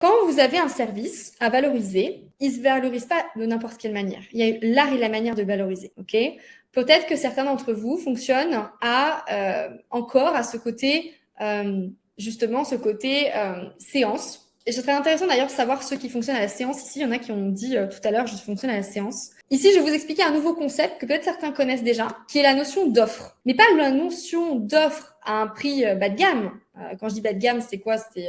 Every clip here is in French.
Quand vous avez un service à valoriser, il ne se valorise pas de n'importe quelle manière. Il y a l'art et la manière de valoriser. Ok. Peut-être que certains d'entre vous fonctionnent encore à ce côté, justement, ce côté séance. Et ce serait intéressant d'ailleurs de savoir ceux qui fonctionnent à la séance. Ici, il y en a qui ont dit tout à l'heure, je fonctionne à la séance. Ici, je vais vous expliquer un nouveau concept que peut-être certains connaissent déjà, qui est la notion d'offre. Mais pas la notion d'offre à un prix bas de gamme. Quand je dis bas de gamme, c'est quoi? C'est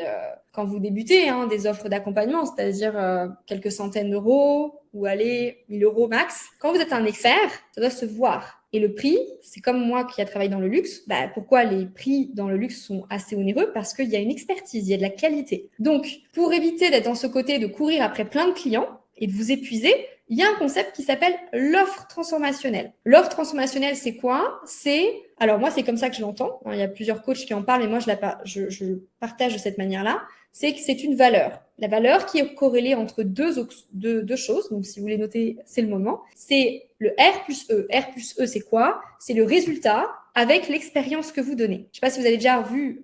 quand vous débutez, des offres d'accompagnement, c'est-à-dire quelques centaines d'euros ou allez, 1000 euros max. Quand vous êtes un expert, ça doit se voir. Et le prix, c'est comme moi qui a travaillé dans le luxe. Pourquoi les prix dans le luxe sont assez onéreux? Parce qu'il y a une expertise, il y a de la qualité. Donc, pour éviter d'être dans ce côté de courir après plein de clients et de vous épuiser, il y a un concept qui s'appelle l'offre transformationnelle. L'offre transformationnelle, c'est quoi? Alors moi, c'est comme ça que je l'entends. Il y a plusieurs coachs qui en parlent, mais moi, je partage de cette manière-là. C'est que c'est une valeur. La valeur qui est corrélée entre deux choses. Donc, si vous voulez noter, c'est le moment. C'est le R plus E. R plus E, c'est quoi? C'est le résultat avec l'expérience que vous donnez. Je ne sais pas si vous avez déjà vu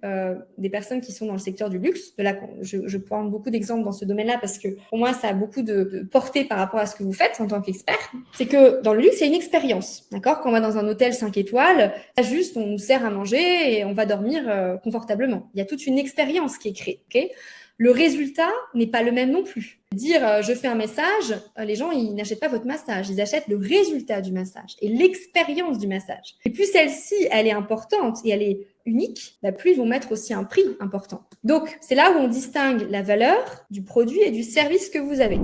des personnes qui sont dans le secteur du luxe. Je prends beaucoup d'exemples dans ce domaine-là parce que pour moi, ça a beaucoup de portée par rapport à ce que vous faites en tant qu'expert. C'est que dans le luxe, il y a une expérience. D'accord? Quand on va dans un hôtel 5 étoiles, juste on nous sert à manger et on va dormir confortablement. Il y a toute une expérience qui est créée. Okay? Le résultat n'est pas le même non plus. Dire je fais un massage, les gens ils n'achètent pas votre massage, ils achètent le résultat du massage et l'expérience du massage. Et plus celle-ci elle est importante et elle est unique, plus ils vont mettre aussi un prix important. Donc c'est là où on distingue la valeur du produit et du service que vous avez.